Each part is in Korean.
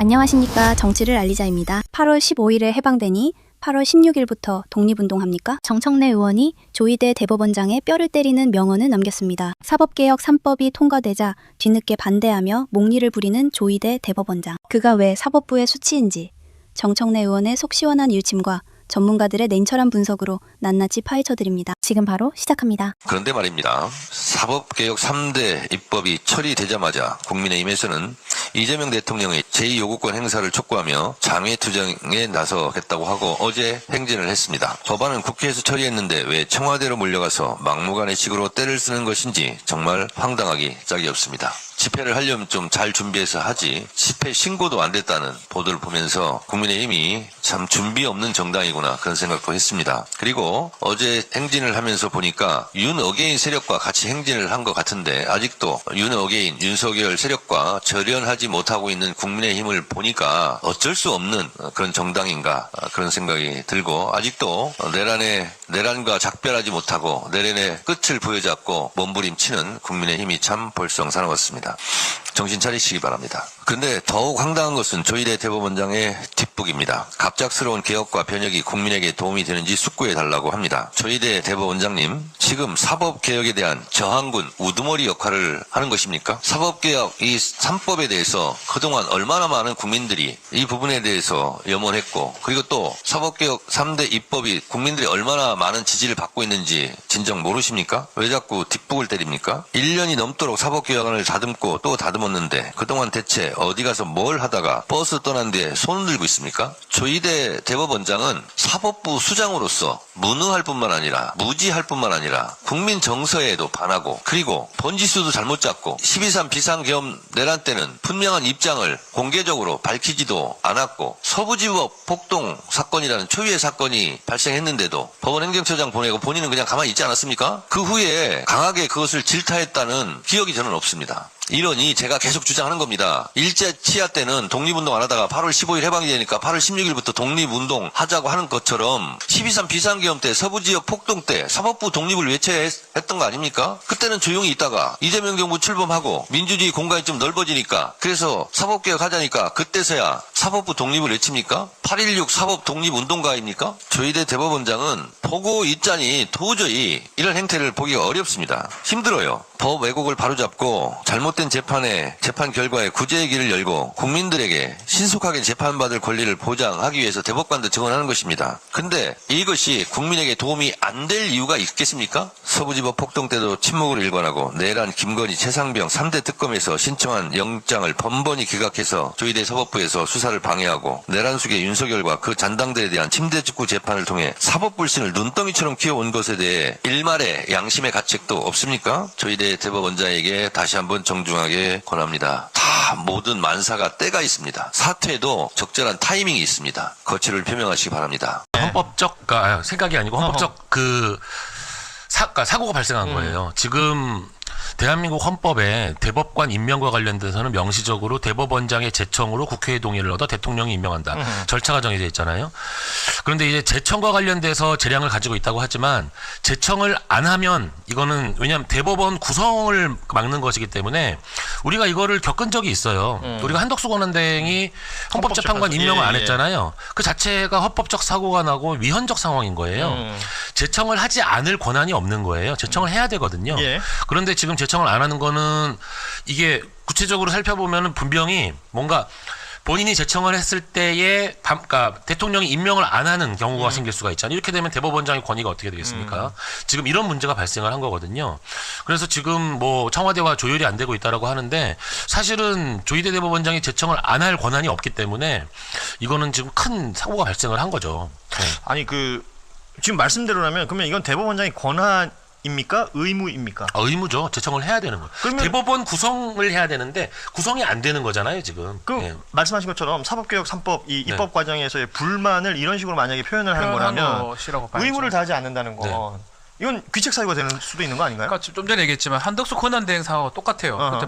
안녕하십니까. 정치를 알리자입니다. 8월 15일에 해방되니 8월 16일부터 독립운동합니까? 정청래 의원이 조희대 대법원장의 뼈를 때리는 명언을 남겼습니다. 사법개혁 3법이 통과되자 뒤늦게 반대하며 목리를 부리는 조희대 대법원장. 그가 왜 사법부의 수치인지 정청래 의원의 속 시원한 일침과 전문가들의 냉철한 분석으로 낱낱이 파헤쳐드립니다. 지금 바로 시작합니다. 그런데 말입니다. 사법개혁 3대 입법이 처리되자마자 국민의힘에서는 이재명 대통령의 제2요구권 행사를 촉구하며 장외투쟁에 나서겠다고 하고 어제 행진을 했습니다. 법안은 국회에서 처리했는데 왜 청와대로 몰려가서 막무가내 식으로 때를 쓰는 것인지 정말 황당하기 짝이 없습니다. 집회를 하려면 좀 잘 준비해서 하지 집회 신고도 안 됐다는 보도를 보면서 국민의힘이 참 준비 없는 정당이구나 그런 생각도 했습니다. 그리고 어제 행진을 하면서 보니까 윤어게인 세력과 같이 행진을 한 것 같은데 아직도 윤어게인 윤석열 세력과 절연하지 못하고 있는 국민의힘을 보니까 어쩔 수 없는 그런 정당인가 그런 생각이 들고 아직도 내란과 작별하지 못하고 내란의 끝을 부여잡고 몸부림치는 국민의힘이 참 볼썽사나웠습니다. 정신 차리시기 바랍니다. 그런데 더욱 황당한 것은 조희대 대법원장의 뒷북입니다. 갑작스러운 개혁과 변혁이 국민에게 도움이 되는지 숙고해달라고 합니다. 조희대 대법원장님, 지금 사법개혁에 대한 저항군, 우두머리 역할을 하는 것입니까? 사법개혁 이 3법에 대해서 그동안 얼마나 많은 국민들이 이 부분에 대해서 염원했고 그리고 또 사법개혁 3대 입법이 국민들이 얼마나 많은 지지를 받고 있는지 진정 모르십니까? 왜 자꾸 뒷북을 때립니까? 1년이 넘도록 사법개혁안을 다듬고 또 다듬었는데 그동안 대체 어디 가서 뭘 하다가 버스 떠난 뒤에 손을 들고 있습니까? 조희대 대법원장은 사법부 수장으로서 무능할 뿐만 아니라 무지할 뿐만 아니라 국민 정서에도 반하고 그리고 번지수도 잘못 잡고 12.3 비상계엄 내란 때는 분명한 입장을 공개적으로 밝히지도 않았고 서부지법 폭동 사건이라는 초유의 사건이 발생했는데도 법원 행정처장 보내고 본인은 그냥 가만히 있지 않았습니까? 그 후에 강하게 그것을 질타했다는 기억이 저는 없습니다. 이러니 제가 계속 주장하는 겁니다. 일제 치하 때는 독립운동 안 하다가 8월 15일 해방이 되니까 8월 16일부터 독립운동 하자고 하는 것처럼 12.3 비상계엄 때 서부지역 폭동 때 사법부 독립을 외쳐야 했던 거 아닙니까? 그때는 조용히 있다가 이재명 정부 출범하고 민주주의 공간이 좀 넓어지니까 그래서 사법개혁 하자니까 그때서야 사법부 독립을 외칩니까? 8.16 사법 독립운동가입니까? 조희대 대법원장은 보고 있자니 도저히 이런 행태를 보기가 어렵습니다. 힘들어요. 법 왜곡을 바로잡고 잘못된 재판 결과에 구제의 길을 열고 국민들에게 신속하게 재판받을 권리를 보장하기 위해서 대법관도 증언하는 것입니다. 근데 이것이 국민에게 도움이 안 될 이유가 있겠습니까? 서부지법 폭동 때도 침묵을 일관하고 내란, 김건희, 최상병 3대 특검에서 신청한 영장을 번번이 기각해서 조희대 사법부에서 수사를 방해하고 내란 속의 윤석열과 그 잔당들에 대한 침대축구 재판을 통해 사법불신을 눈덩이처럼 키워온 것에 대해 일말의 양심의 가책도 없습니까? 조희대 대법원장에게 다시 한번 정중하게 권합니다. 다 모든 만사가 때가 있습니다. 사퇴도 적절한 타이밍이 있습니다. 거취를 표명하시기 바랍니다. 헌법적 생각이 아니고 헌법적 사고가 발생한 거예요. 지금 대한민국 헌법에 대법관 임명과 관련돼서는 명시적으로 대법원장의 제청으로 국회의 동의를 얻어 대통령이 임명한다. 절차가 정해져 있잖아요. 그런데 이제 제청과 관련돼서 재량을 가지고 있다고 하지만 제청을 안 하면 이거는 왜냐하면 대법원 구성을 막는 것이기 때문에 우리가 이거를 겪은 적이 있어요. 우리가 한덕수 권한대행이 헌법재판관 임명을 안 했잖아요. 그 자체가 헌법적 사고가 나고 위헌적 상황인 거예요. 제청을 하지 않을 권한이 없는 거예요. 제청을 해야 되거든요. 그런데 지금 제청을 안 하는 거는 이게 구체적으로 살펴보면은 분명히 뭔가 본인이 제청을 했을 때에 그러니까 대통령이 임명을 안 하는 경우가 생길 수가 있잖아요. 이렇게 되면 대법원장의 권위가 어떻게 되겠습니까? 지금 이런 문제가 발생을 한 거거든요. 그래서 지금 뭐 청와대와 조율이 안 되고 있다라고 하는데 사실은 조희대 대법원장이 제청을 안 할 권한이 없기 때문에 이거는 지금 큰 사고가 발생을 한 거죠. 네. 아니 지금 말씀대로라면 그러면 이건 대법원장의 권한입니까? 의무입니까? 의무죠. 제청을 해야 되는 거예요. 그러면 대법원 구성을 해야 되는데 구성이 안 되는 거잖아요, 지금. 그럼 말씀하신 것처럼 사법개혁 3법 이 입법 과정에서의 불만을 이런 식으로 만약에 표현을 하는 거라면 의무를 다하지 않는다는 건 이건 귀책 사유가 되는 수도 있는 거 아닌가요? 그러니까 좀 전에 얘기했지만 한덕수 권한대행 상황과 똑같아요. 그때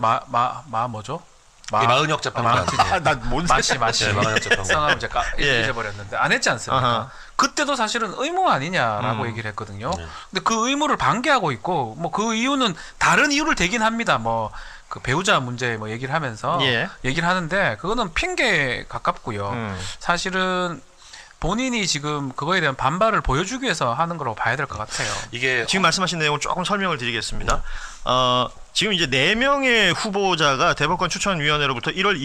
뭐죠? 마은혁 재판관. 마은혁 재판관. 상황을 제가 잊어버렸는데 안 했지 않습니까? 그때도 사실은 의무 아니냐라고 얘기를 했거든요. 근데 그 의무를 방기하고 있고 뭐 그 이유는 다른 이유를 대긴 합니다. 뭐 그 배우자 문제 뭐 얘기를 하면서 얘기를 하는데 그거는 핑계에 가깝고요. 사실은 본인이 지금 그거에 대한 반발을 보여주기 위해서 하는 거라고 봐야 될 것 같아요. 이게 지금 말씀하신 내용을 조금 설명을 드리겠습니다. 지금 이제 4명의 후보자가 대법관 추천위원회로부터 1월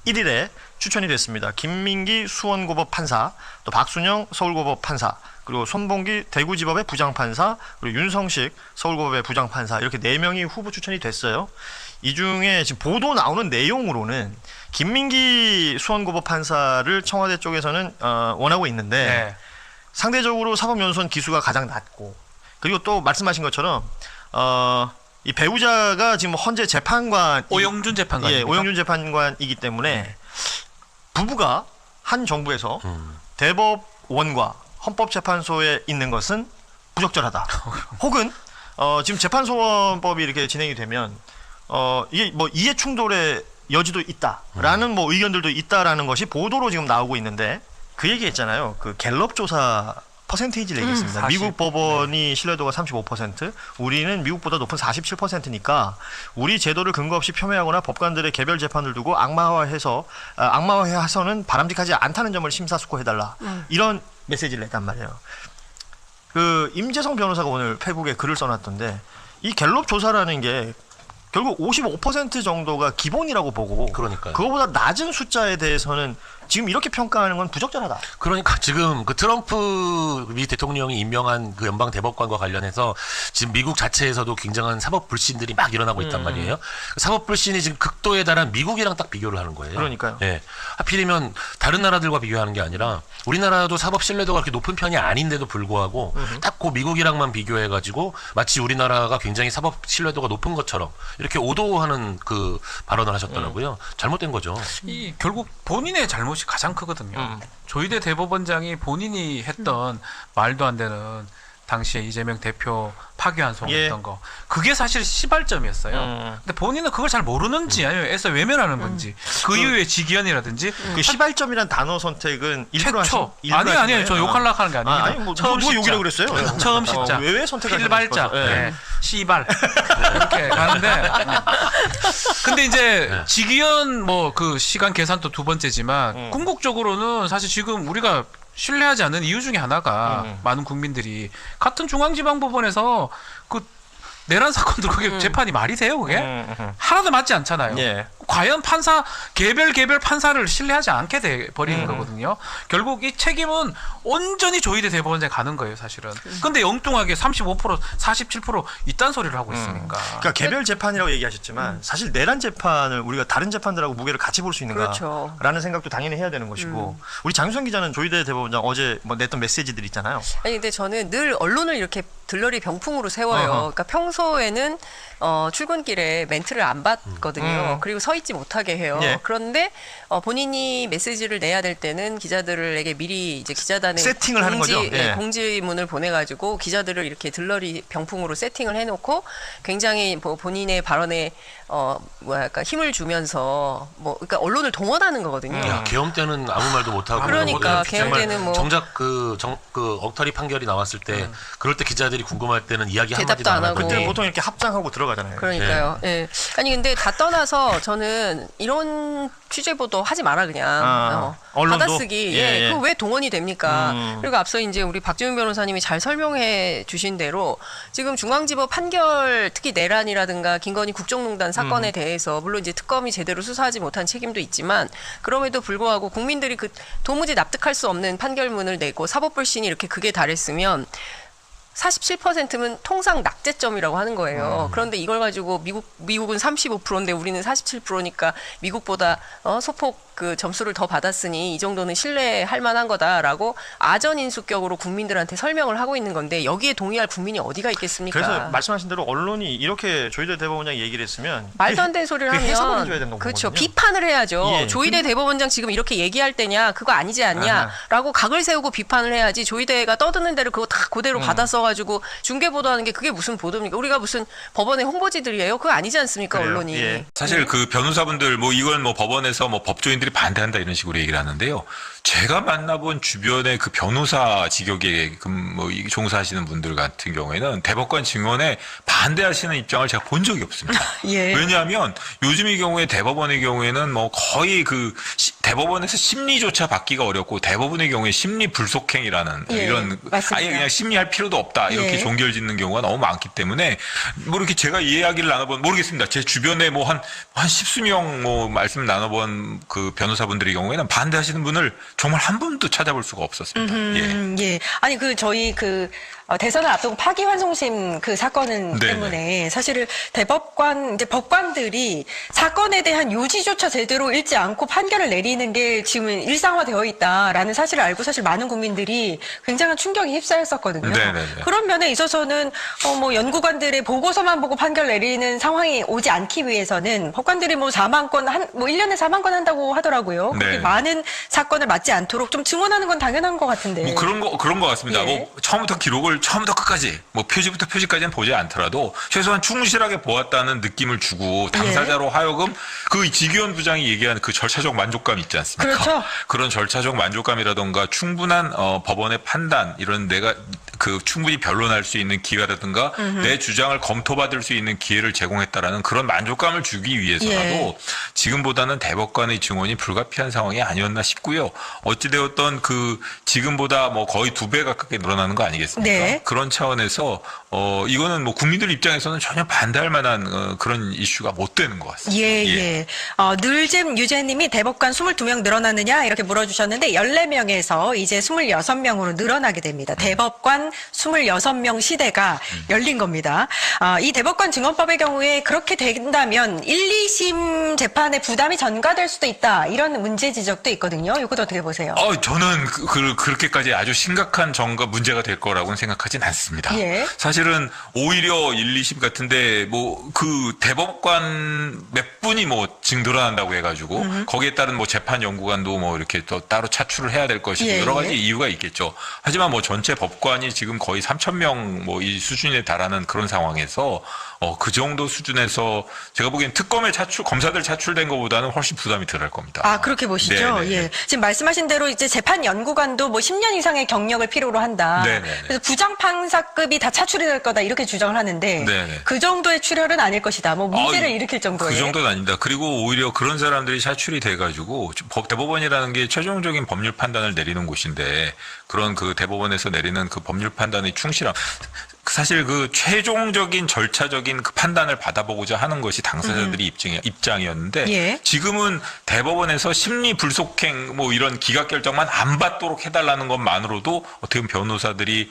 21일에 추천이 됐습니다. 김민기 수원고법 판사, 또 박순영 서울고법 판사, 그리고 손봉기 대구지법의 부장판사, 그리고 윤성식 서울고법의 부장판사, 이렇게 4명이 후보 추천이 됐어요. 이 중에 지금 보도 나오는 내용으로는 김민기 수원고법 판사를 청와대 쪽에서는 원하고 있는데 상대적으로 사법연수원 기수가 가장 낮고, 그리고 또 말씀하신 것처럼 이 배우자가 지금 현재 재판관 오영준 재판관, 오영준 재판관이기 때문에 부부가 한 정부에서 대법원과 헌법재판소에 있는 것은 부적절하다. 혹은 지금 재판소원법이 이렇게 진행이 되면 이게 뭐 이해 충돌의 여지도 있다라는 뭐 의견들도 있다라는 것이 보도로 지금 나오고 있는데, 그 얘기했잖아요. 그 갤럽 조사 퍼센테이지를 얘기했습니다. 40. 미국 법원이 신뢰도가 35%, 우리는 미국보다 높은 47%니까 우리 제도를 근거 없이 폄훼하거나 법관들의 개별 재판을 두고 악마화해서는 바람직하지 않다는 점을 심사숙고해달라. 이런 메시지를 냈단 말이에요. 그 임재성 변호사가 오늘 페이북에 글을 써놨던데, 이 갤럽 조사라는 게 결국 55% 정도가 기본이라고 보고, 그러니까요. 그거보다 낮은 숫자에 대해서는 지금 이렇게 평가하는 건 부적절하다. 그러니까 지금 그 트럼프 미 대통령이 임명한 그 연방 대법관과 관련해서 지금 미국 자체에서도 굉장한 사법 불신들이 막 일어나고 있단 말이에요. 그 사법 불신이 지금 극도에 달한 미국이랑 딱 비교를 하는 거예요. 그러니까요. 예. 하필이면 다른 나라들과 비교하는 게 아니라 우리나라도 사법 신뢰도가 그렇게 높은 편이 아닌데도 불구하고 딱 그 미국이랑만 비교해가지고 마치 우리나라가 굉장히 사법 신뢰도가 높은 것처럼 이렇게 오도하는 그 발언을 하셨더라고요. 잘못된 거죠. 이 결국 본인의 잘못이 가장 크거든요. 조희대 대법원장이 본인이 했던 말도 안 되는 당시에 이재명 대표 파기환 송했던 거, 그게 사실 시발점이었어요. 근데 본인은 그걸 잘 모르는지 아니면 애써 외면하는 건지, 그 이후에 지기현이라든지 그 시발점이란 단어 선택은 일부러 최초 아니에요. 저 욕하려고 하는 게 아닙니다. 아니, 처음 누가 욕이라고 그랬어요? 처음 십자 왜 선택하는 필발자 시발 이렇게 가는데 근데 이제 지기현 뭐 그 시간 계산도 두 번째지만 궁극적으로는 사실 지금 우리가 신뢰하지 않는 이유 중에 하나가 많은 국민들이 같은 중앙지방법원에서 그 내란 사건들 그게 재판이 말이 돼요, 그게? 하나도 맞지 않잖아요. 과연 판사 개별 판사를 신뢰하지 않게 돼 버리는 거거든요. 결국 이 책임은 온전히 조희대 대법원장에 가는 거예요, 사실은. 근데 엉뚱하게 35%, 47% 이딴 소리를 하고 있으니까. 그러니까 개별 재판이라고 얘기하셨지만 사실 내란 재판을 우리가 다른 재판들하고 무게를 같이 볼 수 있는가라는 생각도 당연히 해야 되는 것이고, 우리 장윤선 기자는 조희대 대법원장 어제 뭐 냈던 메시지들 있잖아요. 아니 근데 저는 늘 언론을 이렇게 들러리 병풍으로 세워요. 그러니까 평소에는 출근길에 멘트를 안 받거든요. 그리고 서 있지 못하게 해요. 그런데 본인이 메시지를 내야 될 때는 기자들에게 미리 이제 기자단에 세팅을 하는 거죠. 공지문을 보내가지고 기자들을 이렇게 들러리 병풍으로 세팅을 해놓고 굉장히 뭐 본인의 발언에 뭐랄까 힘을 주면서 그러니까 언론을 동원하는 거거든요. 야, 계엄 때는 아무 말도 못 하고. 그러니까 계엄 때는 뭐 정작 그 엉터리 판결이 나왔을 때 그럴 때 기자들이 궁금할 때는 이야기 한마디도 안 하고. 그때 보통 이렇게 합장하고 들어가잖아요. 그러니까요. 예. 아니 근데 다 떠나서 저는 이런 취재 보도 하지 마라 그냥. 받아쓰기. 그거 왜 동원이 됩니까? 그리고 앞서 이제 우리 박지훈 변호사님이 잘 설명해 주신 대로 지금 중앙지법 판결, 특히 내란이라든가 김건희 국정농단 사건에 대해서 물론 이제 특검이 제대로 수사하지 못한 책임도 있지만 그럼에도 불구하고 국민들이 그 도무지 납득할 수 없는 판결문을 내고 사법불신이 이렇게 극에 달했으면 47%면 통상 낙제점이라고 하는 거예요. 그런데 이걸 가지고 미국은 35%인데 우리는 47%니까 미국보다 소폭 그 점수를 더 받았으니 이 정도는 신뢰할 만한 거다라고 아전인수격으로 국민들한테 설명을 하고 있는 건데 여기에 동의할 국민이 어디가 있겠습니까? 그래서 말씀하신 대로 언론이 이렇게 조희대 대법원장이 얘기를 했으면 말도 안 되는 소리를 하면 해석을 해줘야 된다고 그렇죠. 보거든요. 비판을 해야죠. 조희대 대법원장 지금 이렇게 얘기할 때냐 그거 아니지 않냐라고 각을 세우고 비판을 해야지. 조희대가 떠드는 대로 그거 다 그대로 받아서 가지고 중계 보도하는 게 그게 무슨 보도입니까? 우리가 무슨 법원의 홍보지들이에요? 그거 아니지 않습니까? 그래요. 언론이. 사실 그 변호사분들 뭐 이건 뭐 법원에서 뭐 법조인들이 국민들이 반대한다 이런 식으로 얘기를 하는데요. 제가 만나본 주변의 그 변호사 직역에 종사하시는 분들 같은 경우에는 대법관 증언에 반대하시는 입장을 제가 본 적이 없습니다. 예. 왜냐하면 요즘의 경우에 대법원의 경우에는 뭐 거의 그 대법원에서 심리조차 받기가 어렵고 대법원의 경우에 심리 불속행이라는 예, 이런 맞습니다. 아예 그냥 심리할 필요도 없다 이렇게 예. 종결짓는 경우가 너무 많기 때문에 뭐 이렇게 제가 이야기를 나눠본 모르겠습니다. 제 주변에 뭐 한 십수 명 뭐 말씀 나눠본 그 변호사분들의 경우에는 반대하시는 분을 정말 한 분도 찾아볼 수가 없었습니다. 예. 아니 저희 대선을 앞두고 파기환송심 그 사건은 네네. 때문에 사실은 대법관 이제 법관들이 사건에 대한 요지조차 제대로 읽지 않고 판결을 내리는 게 지금 일상화되어 있다라는 사실을 알고 사실 많은 국민들이 굉장한 충격에 휩싸였었거든요. 네네네. 그런 면에 있어서는 뭐 연구관들의 보고서만 보고 판결 내리는 상황이 오지 않기 위해서는 법관들이 뭐 4만 건 1년에 4만 건 한다고 하더라고요. 그렇게 네. 많은 사건을 맞지 않도록 좀 증언하는 건 당연한 것 같은데. 뭐 그런 거 같습니다. 예. 뭐 처음부터 기록을 처음부터 끝까지 뭐 표지부터 표지까지는 보지 않더라도 최소한 충실하게 보았다는 느낌을 주고 당사자로 하여금 그 지기현 부장이 얘기하는 그 절차적 만족감 있지 않습니까? 그렇죠. 그런 절차적 만족감이라던가 충분한 법원의 판단 이런 내가 그 충분히 변론할 수 있는 기회라든가 내 주장을 검토받을 수 있는 기회를 제공했다라는 그런 만족감을 주기 위해서라도 지금보다는 대법관의 증언이 불가피한 상황이 아니었나 싶고요. 어찌되었던 그 지금보다 뭐 거의 2배 가깝게 늘어나는 거 아니겠습니까? 네. 그런 차원에서 이거는 뭐 국민들 입장에서는 전혀 반대할 만한 그런 이슈가 못 되는 것 같습니다. 예. 늘잼 유재님이 대법관 22명 늘어나느냐 이렇게 물어주셨는데 14명에서 이제 26명으로 늘어나게 됩니다. 대법관 26명 시대가 열린 겁니다. 이 대법관 증언법의 경우에 그렇게 된다면 1, 2심 재판에 부담이 전가될 수도 있다 이런 문제 지적도 있거든요. 이것도 어떻게 보세요? 저는 그렇게까지 아주 심각한 문제가 될 거라고는 생각하진 않습니다. 예. 사실은 오히려 1, 2심 같은데 뭐 그 대법관 몇 분이 뭐 지금 늘어난다고 해가지고 거기에 따른 뭐 재판 연구관도 뭐 이렇게 또 따로 차출을 해야 될 것이고 예, 여러 가지 예. 이유가 있겠죠. 하지만 뭐 전체 법관이 지금 거의 3,000명 뭐 이 수준에 달하는 그런 상황에서 그 정도 수준에서 제가 보기엔 특검에 검사들 차출된 것보다는 훨씬 부담이 덜할 겁니다. 그렇게 보시죠. 네네. 예. 지금 말씀하신 대로 이제 재판 연구관도 뭐 10년 이상의 경력을 필요로 한다. 네네. 그래서 부장판사급이 다 차출이 될 거다 이렇게 주장을 하는데 네네. 그 정도의 출혈은 아닐 것이다. 뭐 문제를 일으킬 정도의. 그 정도는 아닙니다. 그리고 오히려 그런 사람들이 차출이 돼가지고 대법원이라는 게 최종적인 법률 판단을 내리는 곳인데 그런 그 대법원에서 내리는 그 법률 판단의 충실함. 사실 그 최종적인 절차적인 그 판단을 받아보고자 하는 것이 당사자들이 입장이었는데 예. 지금은 대법원에서 심리 불속행 뭐 이런 기각 결정만 안 받도록 해달라는 것만으로도 어떻게 보면 변호사들이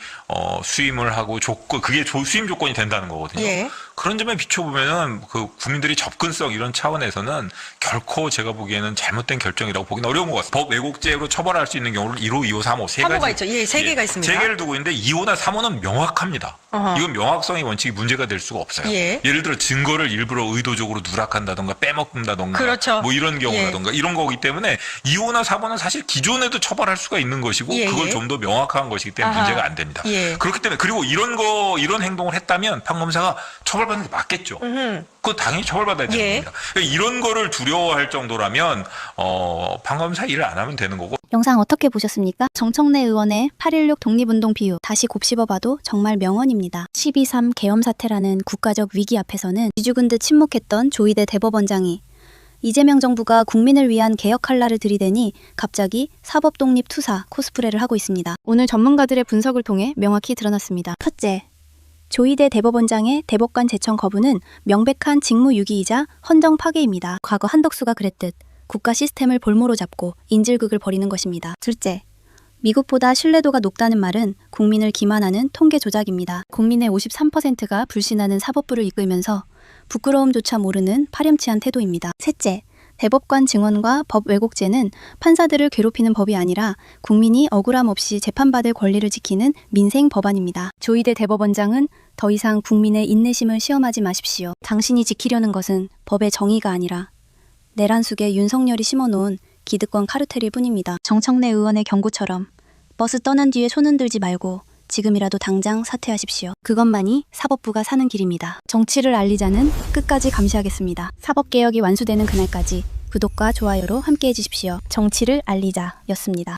수임을 하고 그게 수임 조건이 된다는 거거든요. 예. 그런 점에 비춰보면은 그 국민들이 접근성 이런 차원에서는 결코 제가 보기에는 잘못된 결정이라고 보기는 어려운 것 같습니다. 법 왜곡죄로 처벌할 수 있는 경우는 1호, 2호, 3호 세 3호가 가지. 있죠. 예, 세 개가 있습니다. 세 개를 두고 있는데 2호나 3호는 명확합니다. 이건 명확성의 원칙이 문제가 될 수가 없어요. 예. 예를 들어 증거를 일부러 의도적으로 누락한다던가 빼먹는다던가 그렇죠. 뭐 이런 경우라던가 이런 거기 때문에 2호나 3호는 사실 기존에도 처벌할 수가 있는 것이고 예, 그걸 예. 좀 더 명확한 것이기 때문에 문제가 안 됩니다. 예. 그렇기 때문에 그리고 이런 행동을 했다면 판검사가 처벌받는 게 맞겠죠. 그거 당연히 처벌받아야 되는 예. 겁니다. 그러니까 이런 거를 두려워할 정도라면 판검사 일을 안 하면 되는 거고. 영상 어떻게 보셨습니까? 정청래 의원의 8.16 독립운동 비유 다시 곱씹어봐도 정말 명언입니다. 12.3 계엄 사태라는 국가적 위기 앞에서는 쥐죽은 듯 침묵했던 조희대 대법원장이 이재명 정부가 국민을 위한 개혁 칼날을 들이대니 갑자기 사법독립 투사 코스프레를 하고 있습니다. 오늘 전문가들의 분석을 통해 명확히 드러났습니다. 첫째, 조희대 대법원장의 대법관 제청 거부는 명백한 직무유기이자 헌정 파괴입니다. 과거 한덕수가 그랬듯 국가 시스템을 볼모로 잡고 인질극을 벌이는 것입니다. 둘째, 미국보다 신뢰도가 높다는 말은 국민을 기만하는 통계 조작입니다. 국민의 53%가 불신하는 사법부를 이끌면서 부끄러움조차 모르는 파렴치한 태도입니다. 셋째, 대법관 증언과 법 왜곡죄는 판사들을 괴롭히는 법이 아니라 국민이 억울함 없이 재판받을 권리를 지키는 민생 법안입니다. 조희대 대법원장은 더 이상 국민의 인내심을 시험하지 마십시오. 당신이 지키려는 것은 법의 정의가 아니라 내란 속에 윤석열이 심어놓은 기득권 카르텔일 뿐입니다. 정청래 의원의 경고처럼 버스 떠난 뒤에 손 흔들지 말고 지금이라도 당장 사퇴하십시오. 그것만이 사법부가 사는 길입니다. 정치를 알리자는 끝까지 감시하겠습니다. 사법개혁이 완수되는 그날까지 구독과 좋아요로 함께해 주십시오. 정치를 알리자 였습니다.